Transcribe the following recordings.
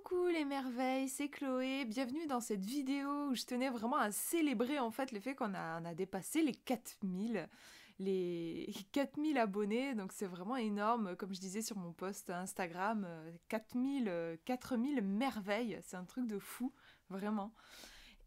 Coucou les merveilles, c'est Chloé, bienvenue dans cette vidéo où je tenais vraiment à célébrer en fait le fait qu'on a dépassé les 4000, les 4000 abonnés, donc c'est vraiment énorme, comme je disais sur mon post Instagram, 4000, 4000 merveilles, c'est un truc de fou, vraiment.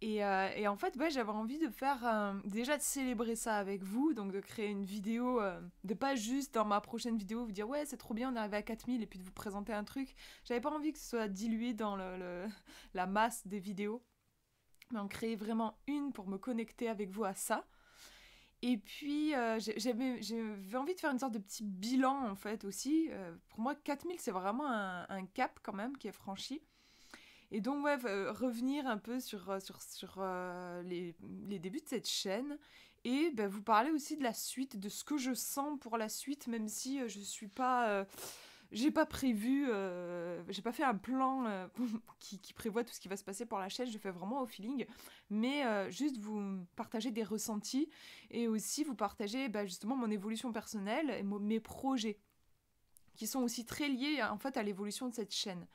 Et en fait, ouais, j'avais envie de faire, déjà de célébrer ça avec vous, donc de créer une vidéo, de pas juste dans ma prochaine vidéo vous dire ouais c'est trop bien on est arrivé à 4000 et puis de vous présenter un truc. J'avais pas envie que ce soit dilué dans la masse des vidéos, mais en créer vraiment une pour me connecter avec vous à ça. Et puis j'avais envie de faire une sorte de petit bilan en fait aussi. Pour moi 4000 c'est vraiment un cap quand même qui est franchi. Et donc, ouais, revenir un peu sur les débuts de cette chaîne et ben, vous parler aussi de la suite, de ce que je sens pour la suite, même si je suis pas. J'ai pas prévu, j'ai pas fait un plan qui prévoit tout ce qui va se passer pour la chaîne, je fais vraiment au feeling, mais juste vous partager des ressentis et aussi vous partager bah, justement mon évolution personnelle et mes projets qui sont aussi très liés en fait à l'évolution de cette chaîne.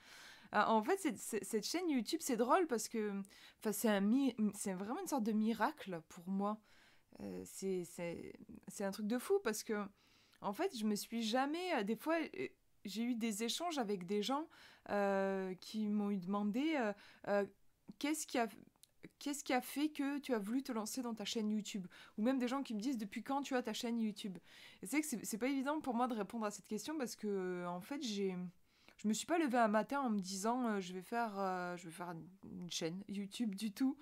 En fait, cette chaîne YouTube, c'est drôle parce que c'est vraiment une sorte de miracle pour moi. C'est un truc de fou parce que, en fait, je me suis jamais. Des fois, j'ai eu des échanges avec des gens qui m'ont demandé euh, qu'est-ce qui a. Qu'est-ce qui a fait que tu as voulu te lancer dans ta chaîne YouTube? Ou même des gens qui me disent depuis quand tu as ta chaîne YouTube? Et c'est que c'est pas évident pour moi de répondre à cette question parce que en fait je me suis pas levée un matin en me disant je vais faire une chaîne YouTube du tout.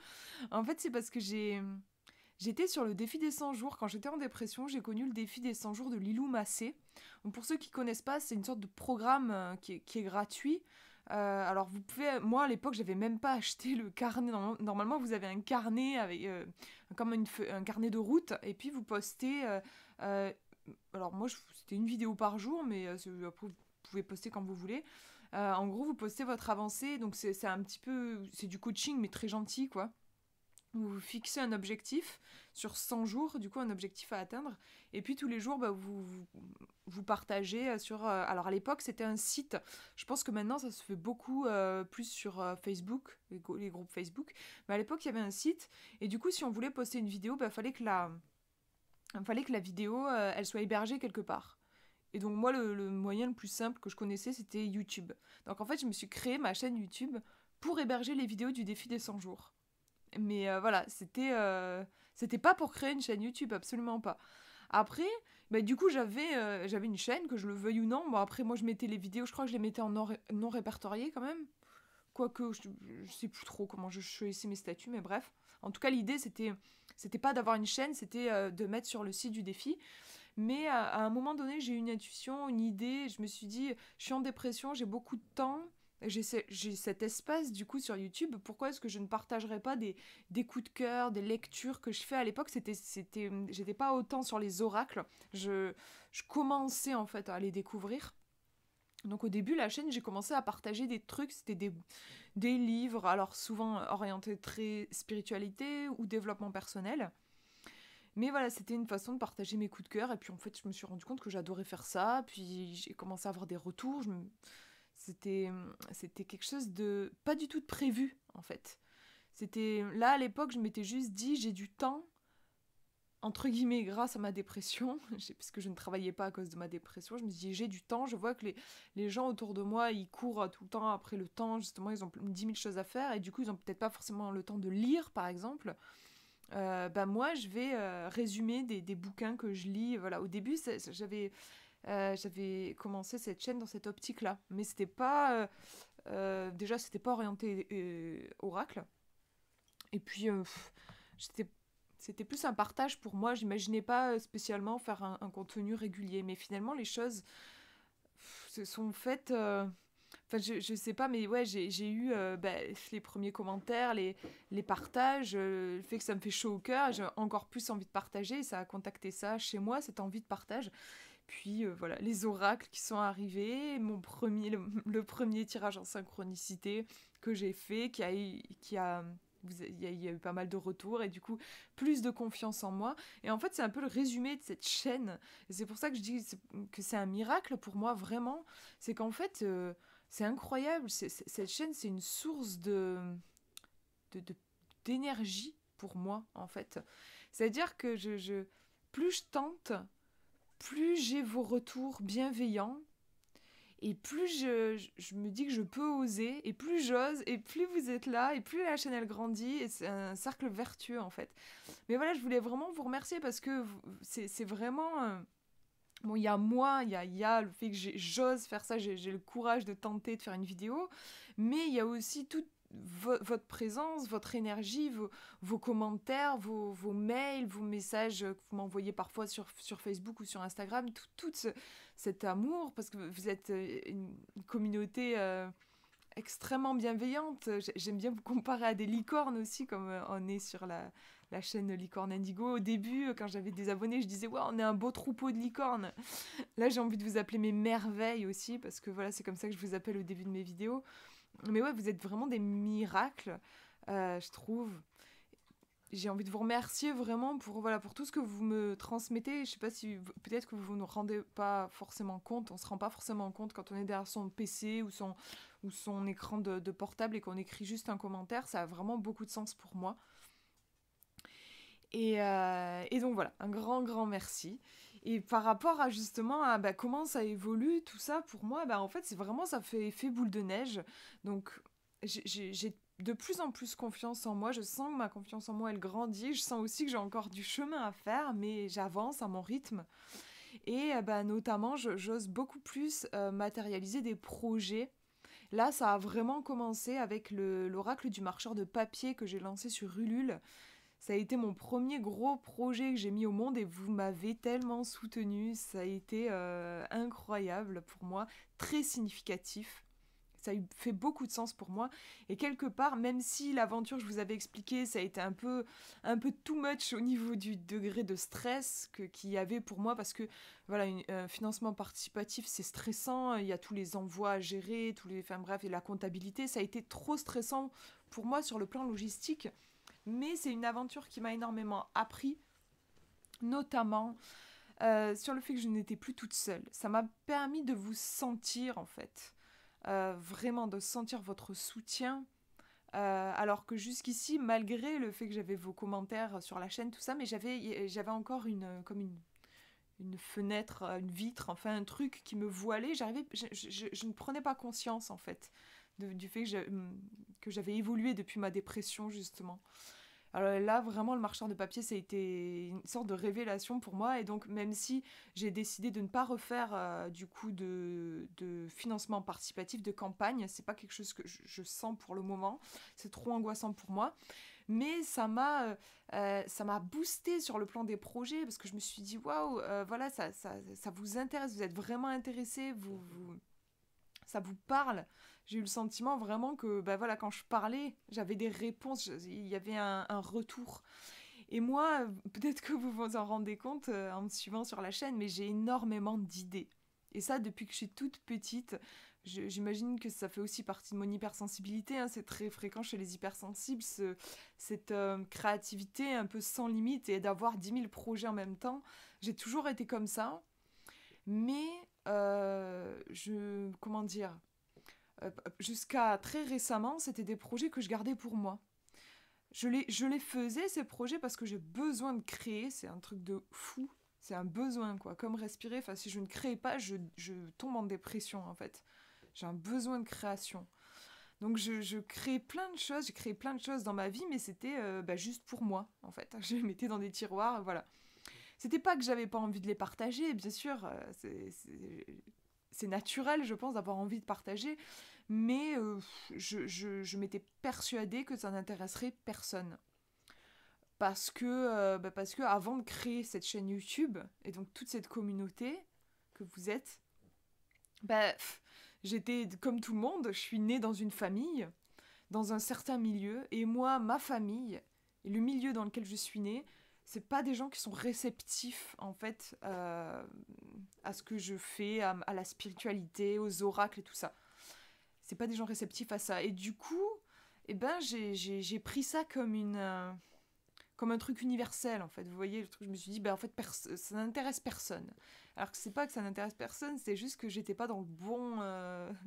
En fait, c'est parce que j'étais sur le défi des 100 jours. Quand j'étais en dépression, j'ai connu le défi des 100 jours de Lilou Massé. Donc pour ceux qui connaissent pas, c'est une sorte de programme qui est gratuit. Alors vous pouvez, moi à l'époque j'avais même pas acheté le carnet. Normalement vous avez un carnet avec comme un carnet de route et puis vous postez. Euh, alors moi c'était une vidéo par jour, mais après vous pouvez poster quand vous voulez. En gros vous postez votre avancée, donc c'est un petit peu c'est du coaching mais très gentil quoi. Vous fixez un objectif sur 100 jours, du coup un objectif à atteindre, et puis tous les jours bah, vous partagez sur... alors à l'époque c'était un site, je pense que maintenant ça se fait beaucoup plus sur Facebook, les groupes Facebook, mais à l'époque il y avait un site, et du coup si on voulait poster une vidéo, bah, fallait que la vidéo elle soit hébergée quelque part. Et donc moi le moyen le plus simple que je connaissais c'était YouTube. Donc en fait je me suis créé ma chaîne YouTube pour héberger les vidéos du défi des 100 jours. Mais voilà, c'était pas pour créer une chaîne YouTube, absolument pas. Après, bah, du coup, j'avais une chaîne, que je le veuille ou non. Bon, après, moi, je mettais les vidéos, je crois que je les mettais en non répertorié quand même. Quoique, je sais plus trop comment je choisissais mes statuts, mais bref. En tout cas, l'idée, c'était pas d'avoir une chaîne, c'était de mettre sur le site du défi. Mais à un moment donné, j'ai eu une intuition, une idée. Je me suis dit, je suis en dépression, j'ai beaucoup de temps. J'ai cet espace du coup sur YouTube. Pourquoi est-ce que je ne partagerais pas des coups de cœur, des lectures que je fais à l'époque? J'étais pas autant sur les oracles. Je commençais en fait à les découvrir. Donc au début, la chaîne, j'ai commencé à partager des trucs, c'était des livres, alors souvent orientés très spiritualité ou développement personnel. Mais voilà, c'était une façon de partager mes coups de cœur. Et puis en fait, je me suis rendu compte que j'adorais faire ça. Puis j'ai commencé à avoir des retours. C'était, c'était quelque chose de pas du tout de prévu en fait. C'était là à l'époque, je m'étais juste dit j'ai du temps entre guillemets grâce à ma dépression, parce que je ne travaillais pas à cause de ma dépression. Je me dis j'ai du temps. Je vois que les gens autour de moi ils courent tout le temps après le temps. Justement, ils ont 10 000 choses à faire et du coup ils ont peut-être pas forcément le temps de lire par exemple. Bah moi je vais résumer des bouquins que je lis. Voilà, au début j'avais commencé cette chaîne dans cette optique-là, mais c'était pas déjà c'était pas orienté oracle. Et puis j'étais c'était plus un partage pour moi. J'imaginais pas spécialement faire un contenu régulier, mais finalement les choses se sont faites. Enfin, je sais pas, mais ouais, j'ai eu bah, les premiers commentaires, les partages, le fait que ça me fait chaud au cœur, j'ai encore plus envie de partager, et ça a contacté ça chez moi, cette envie de partage. Puis voilà, les oracles qui sont arrivés, le premier tirage en synchronicité que j'ai fait, il y a eu pas mal de retours et du coup plus de confiance en moi. Et en fait, c'est un peu le résumé de cette chaîne. Et c'est pour ça que je dis que c'est un miracle pour moi, vraiment. C'est qu'en fait, c'est incroyable. Cette chaîne, c'est une source de- de- d'énergie pour moi, en fait. C'est-à-dire que plus je tente, plus j'ai vos retours bienveillants, et plus je me dis que je peux oser, et plus j'ose, et plus vous êtes là, et plus la chaîne elle grandit, et c'est un cercle vertueux en fait. Mais voilà, je voulais vraiment vous remercier parce que c'est vraiment... bon, il y a moi, il y a le fait que j'ose faire ça, j'ai le courage de tenter de faire une vidéo, mais il y a aussi toute votre présence, votre énergie, vos commentaires, vos mails, vos messages que vous m'envoyez parfois sur Facebook ou sur Instagram, cet amour, parce que vous êtes une communauté extrêmement bienveillante. J'aime bien vous comparer à des licornes aussi, comme on est sur la chaîne Licorne Indigo. Au début, quand j'avais des abonnés, je disais, ouais, on est un beau troupeau de licornes. Là, j'ai envie de vous appeler mes merveilles aussi, parce que voilà, c'est comme ça que je vous appelle au début de mes vidéos. Mais ouais, vous êtes vraiment des miracles, je trouve. J'ai envie de vous remercier vraiment pour, voilà, pour tout ce que vous me transmettez. Je sais pas si peut-être que vous ne rendez pas forcément compte, on se rend pas forcément compte quand on est derrière son PC ou son écran de portable et qu'on écrit juste un commentaire. Ça a vraiment beaucoup de sens pour moi. Et donc voilà, un grand merci. Et par rapport à justement à comment ça évolue, tout ça, pour moi, en fait, c'est vraiment, ça fait effet boule de neige. Donc, j'ai de plus en plus confiance en moi. Je sens que ma confiance en moi, elle grandit. Je sens aussi que j'ai encore du chemin à faire, mais j'avance à mon rythme. Et notamment, j'ose beaucoup plus matérialiser des projets. Là, ça a vraiment commencé avec l'oracle du marcheur de papier que j'ai lancé sur Ulule. Ça a été mon premier gros projet que j'ai mis au monde et vous m'avez tellement soutenu. Ça a été incroyable pour moi, très significatif. Ça a fait beaucoup de sens pour moi. Et quelque part, même si l'aventure, je vous avais expliqué, ça a été un peu too much au niveau du degré de stress qu'il y avait pour moi, parce que voilà, un financement participatif, c'est stressant. Il y a tous les envois à gérer, enfin bref, et la comptabilité. Ça a été trop stressant pour moi sur le plan logistique. Mais c'est une aventure qui m'a énormément appris, notamment sur le fait que je n'étais plus toute seule. Ça m'a permis de vous sentir, en fait, vraiment de sentir votre soutien. Alors que jusqu'ici, malgré le fait que j'avais vos commentaires sur la chaîne, tout ça, mais j'avais encore une fenêtre, une vitre, enfin un truc qui me voilait. Je ne prenais pas conscience, en fait, du fait que j'avais évolué depuis ma dépression, justement. Alors là, vraiment, le marchand de papier, ça a été une sorte de révélation pour moi. Et donc, même si j'ai décidé de ne pas refaire du coup de financement participatif, de campagne, c'est pas quelque chose que je sens pour le moment. C'est trop angoissant pour moi. Mais ça m'a boosté sur le plan des projets parce que je me suis dit, waouh, voilà, ça vous intéresse, vous êtes vraiment intéressé, ça vous parle. J'ai eu le sentiment vraiment que voilà, quand je parlais, j'avais des réponses, il y avait un retour. Et moi, peut-être que vous vous en rendez compte en me suivant sur la chaîne, mais j'ai énormément d'idées. Et ça, depuis que je suis toute petite, j'imagine que ça fait aussi partie de mon hypersensibilité. Hein, c'est très fréquent chez les hypersensibles, cette créativité un peu sans limite et d'avoir 10 000 projets en même temps. J'ai toujours été comme ça. Mais, comment dire, jusqu'à très récemment, c'était des projets que je gardais pour moi. Je les faisais, ces projets, parce que j'ai besoin de créer. C'est un truc de fou. C'est un besoin, quoi. Comme respirer. Enfin, si je ne crée pas, je tombe en dépression, en fait. J'ai un besoin de création. Donc, je crée plein de choses. J'ai créé plein de choses dans ma vie, mais c'était juste pour moi, en fait. Je les mettais dans des tiroirs, voilà. C'était pas que j'avais pas envie de les partager, bien sûr. C'est naturel, je pense, d'avoir envie de partager. Mais je m'étais persuadée que ça n'intéresserait personne. Parce que avant de créer cette chaîne YouTube, et donc toute cette communauté que vous êtes, j'étais comme tout le monde, je suis née dans une famille, dans un certain milieu, et moi, ma famille, et le milieu dans lequel je suis née, c'est pas des gens qui sont réceptifs, en fait, à ce que je fais, à la spiritualité, aux oracles et tout ça. C'est pas des gens réceptifs à ça. Et du coup, j'ai pris ça comme comme un truc universel, en fait. Vous voyez, le truc, je me suis dit, ben, en fait, ça n'intéresse personne. Alors que c'est pas que ça n'intéresse personne, c'est juste que j'étais pas dans le bon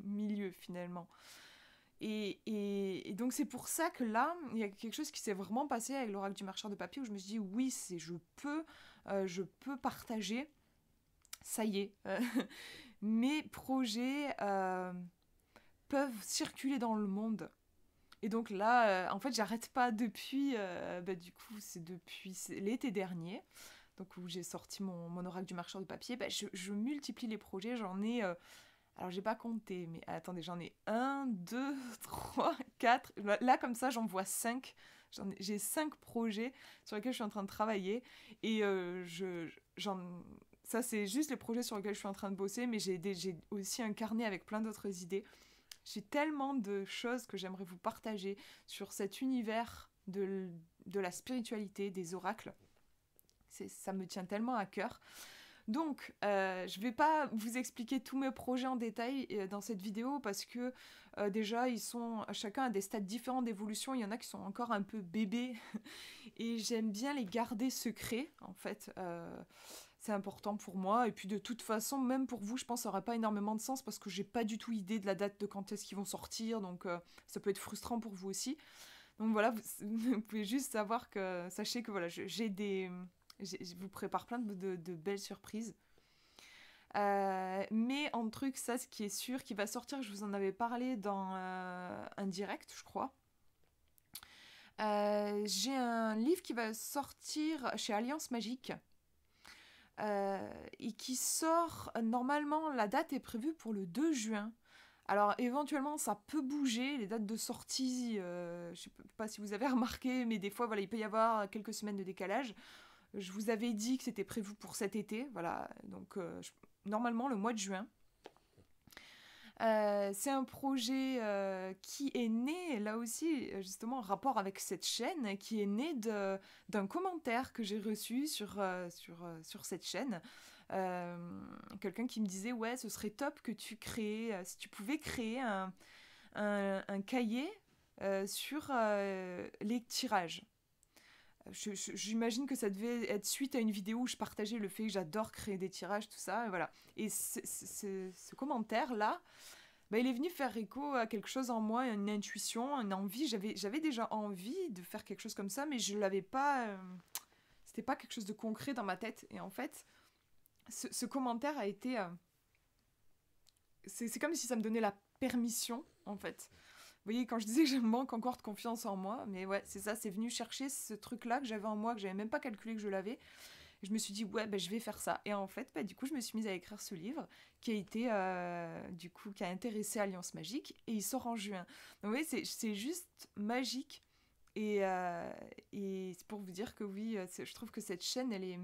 milieu, finalement. Et donc c'est pour ça que là, il y a quelque chose qui s'est vraiment passé avec l'oracle du marcheur de papier, où je me suis dit, oui, je peux partager, ça y est, mes projets peuvent circuler dans le monde. Et donc là, en fait, j'arrête pas depuis, du coup, c'est depuis l'été dernier, donc où j'ai sorti mon oracle du marcheur de papier, je multiplie les projets, j'en ai, alors j'ai pas compté, mais attendez, j'en ai un, 2, 3, 4, là comme ça j'en vois 5, j'ai 5 projets sur lesquels je suis en train de travailler, et ça c'est juste les projets sur lesquels je suis en train de bosser, mais j'ai aussi un carnet avec plein d'autres idées. J'ai tellement de choses que j'aimerais vous partager sur cet univers de la spiritualité, des oracles. Ça me tient tellement à cœur. Donc, je ne vais pas vous expliquer tous mes projets en détail dans cette vidéo parce que déjà, ils sont chacun à des stades différents d'évolution. Il y en a qui sont encore un peu bébés et j'aime bien les garder secrets, en fait. C'est important pour moi. Et puis de toute façon, même pour vous, je pense que ça n'aura pas énormément de sens parce que j'ai pas du tout idée de la date de quand est-ce qu'ils vont sortir. Donc ça peut être frustrant pour vous aussi. Donc voilà, vous pouvez juste savoir que... Sachez que voilà, je vous prépare plein de belles surprises. Mais en truc, ça, ce qui est sûr, qui va sortir, je vous en avais parlé dans un direct, je crois. J'ai un livre qui va sortir chez Alliance Magique. Et qui sort, normalement, la date est prévue pour le 2 juin. Alors, éventuellement, ça peut bouger, les dates de sortie, je ne sais pas si vous avez remarqué, mais des fois, voilà, il peut y avoir quelques semaines de décalage. Je vous avais dit que c'était prévu pour cet été, voilà, donc normalement le mois de juin. C'est un projet qui est né, là aussi, justement, en rapport avec cette chaîne, qui est né d'un commentaire que j'ai reçu sur cette chaîne. Quelqu'un qui me disait, ouais, ce serait top que tu crées, si tu pouvais créer un cahier sur les tirages. J'imagine que ça devait être suite à une vidéo où je partageais le fait que j'adore créer des tirages, tout ça, et voilà. Et ce commentaire-là, il est venu faire écho à quelque chose en moi, une intuition, une envie. J'avais déjà envie de faire quelque chose comme ça, mais je l'avais pas... c'était pas quelque chose de concret dans ma tête. Et en fait, ce commentaire a été... c'est comme si ça me donnait la permission, en fait. Vous voyez, quand je disais que je manque encore de confiance en moi, mais ouais, c'est ça, c'est venu chercher ce truc-là que j'avais en moi, que j'avais même pas calculé que je l'avais. Et je me suis dit, ouais, je vais faire ça. Et en fait, du coup, je me suis mise à écrire ce livre qui a été, qui a intéressé Alliance Magique, et il sort en juin. Donc, vous voyez, c'est juste magique. Et c'est pour vous dire que oui, je trouve que cette chaîne, elle est...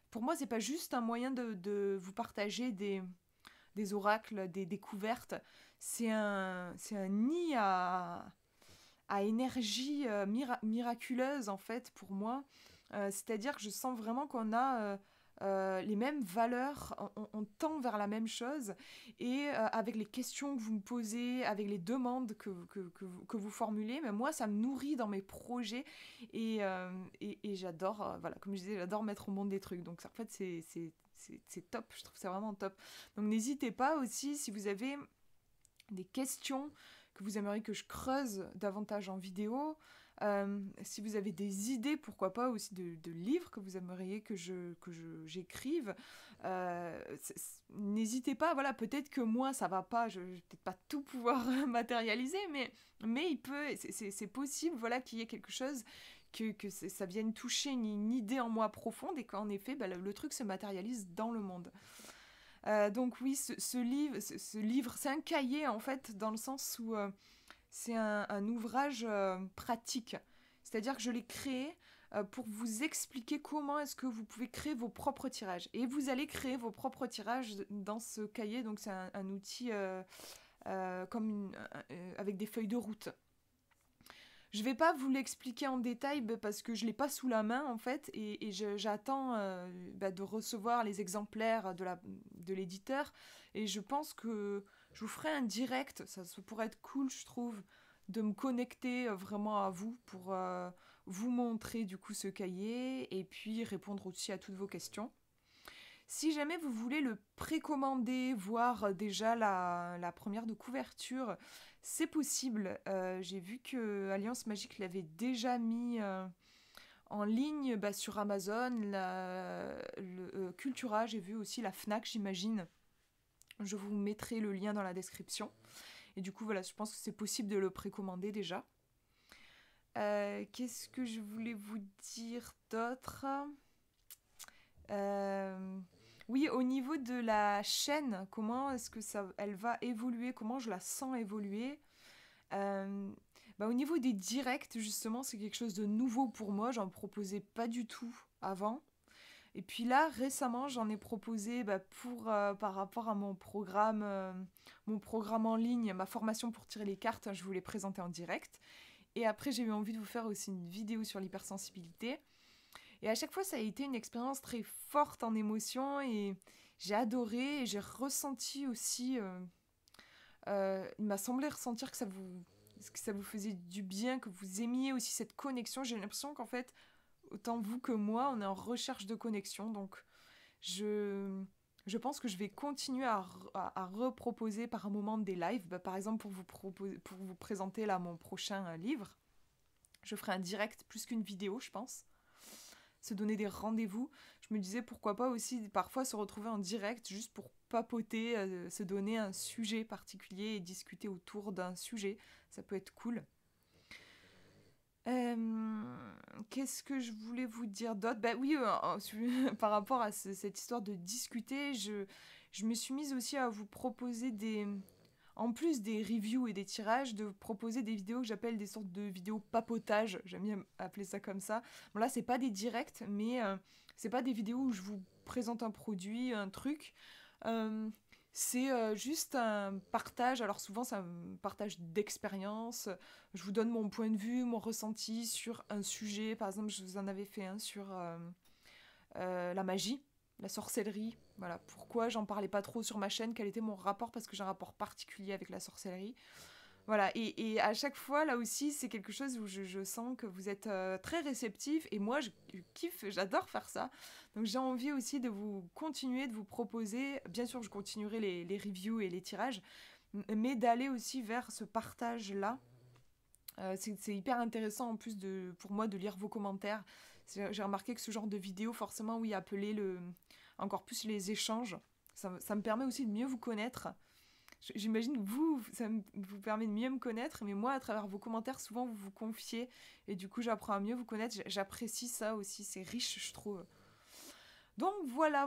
Pour moi, c'est pas juste un moyen de vous partager des oracles, des découvertes. C'est un nid à énergie miraculeuse, en fait, pour moi. C'est-à-dire que je sens vraiment qu'on a les mêmes valeurs, on tend vers la même chose, et avec les questions que vous me posez, avec les demandes que vous formulez, mais moi, ça me nourrit dans mes projets, et j'adore, voilà, comme je disais, j'adore mettre au monde des trucs. Donc, en fait, c'est top, je trouve ça vraiment top. Donc, n'hésitez pas aussi, si vous avez des questions que vous aimeriez que je creuse davantage en vidéo, si vous avez des idées, pourquoi pas aussi de livres que vous aimeriez que j'écrive, n'hésitez pas. Voilà, peut-être que moi ça va pas, je vais peut-être pas tout pouvoir matérialiser, mais c'est possible, voilà, qu'il y ait quelque chose, que ça vienne toucher une idée en moi profonde, et qu'en effet le truc se matérialise dans le monde. Donc oui, ce livre, c'est un cahier, en fait, dans le sens où c'est un ouvrage pratique. C'est-à-dire que je l'ai créé pour vous expliquer comment est-ce que vous pouvez créer vos propres tirages. Et vous allez créer vos propres tirages dans ce cahier. Donc c'est un outil avec des feuilles de route. Je vais pas vous l'expliquer en détail parce que je l'ai pas sous la main, en fait, et j'attends de recevoir les exemplaires de l'éditeur, et je pense que je vous ferai un direct. Ça pourrait être cool, je trouve, de me connecter vraiment à vous vous montrer du coup ce cahier et puis répondre aussi à toutes vos questions. Si jamais vous voulez le précommander, voir déjà la première de couverture, c'est possible. J'ai vu que Alliance Magique l'avait déjà mis en ligne sur Amazon, Cultura, j'ai vu aussi la Fnac, j'imagine. Je vous mettrai le lien dans la description. Et du coup, voilà, je pense que c'est possible de le précommander déjà. Qu'est-ce que je voulais vous dire d'autre ? Oui, au niveau de la chaîne, comment est-ce que elle va évoluer? Comment je la sens évoluer? Au niveau des directs, justement, c'est quelque chose de nouveau pour moi. J'en proposais pas du tout avant. Et puis là, récemment, j'en ai proposé par rapport à mon programme en ligne, ma formation pour tirer les cartes. Je vous l'ai présenté en direct. Et après, j'ai eu envie de vous faire aussi une vidéo sur l'hypersensibilité. Et à chaque fois, ça a été une expérience très forte en émotion et j'ai adoré et j'ai ressenti aussi... il m'a semblé ressentir que ça vous faisait du bien, que vous aimiez aussi cette connexion. J'ai l'impression qu'en fait, autant vous que moi, on est en recherche de connexion. Donc, je pense que je vais continuer à reproposer par un moment des lives. Par exemple, pour vous présenter là mon prochain livre, je ferai un direct plus qu'une vidéo, je pense. Se donner des rendez-vous. Je me disais pourquoi pas aussi parfois se retrouver en direct juste pour papoter, se donner un sujet particulier et discuter autour d'un sujet. Ça peut être cool. Qu'est-ce que je voulais vous dire d'autre ? Oui, par rapport à cette histoire de discuter, je me suis mise aussi à vous proposer en plus des reviews et des tirages, de proposer des vidéos que j'appelle des sortes de vidéos papotage. J'aime bien appeler ça comme ça. Bon là, c'est pas des directs, mais c'est pas des vidéos où je vous présente un produit, un truc. C'est juste un partage. Alors souvent, c'est un partage d'expérience. Je vous donne mon point de vue, mon ressenti sur un sujet. Par exemple, je vous en avais fait un sur la magie, la sorcellerie. Voilà, pourquoi j'en parlais pas trop sur ma chaîne, quel était mon rapport, parce que j'ai un rapport particulier avec la sorcellerie. Voilà, et à chaque fois, là aussi, c'est quelque chose où je sens que vous êtes très réceptif, et moi, je kiffe, j'adore faire ça. Donc j'ai envie aussi de vous continuer, de vous proposer, bien sûr, je continuerai les reviews et les tirages, mais d'aller aussi vers ce partage-là. C'est hyper intéressant en plus pour moi de lire vos commentaires. J'ai remarqué que ce genre de vidéo, forcément, oui, appelait encore plus les échanges. Ça me permet aussi de mieux vous connaître. J'imagine que ça vous permet de mieux me connaître, mais moi, à travers vos commentaires, souvent, vous vous confiez, et du coup, j'apprends à mieux vous connaître. J'apprécie ça aussi, c'est riche, je trouve. Donc, voilà,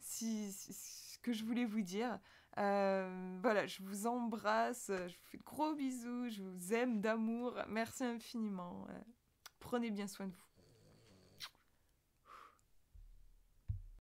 ce que je voulais vous dire. Voilà, je vous embrasse, je vous fais de gros bisous, je vous aime d'amour, merci infiniment. Prenez bien soin de vous.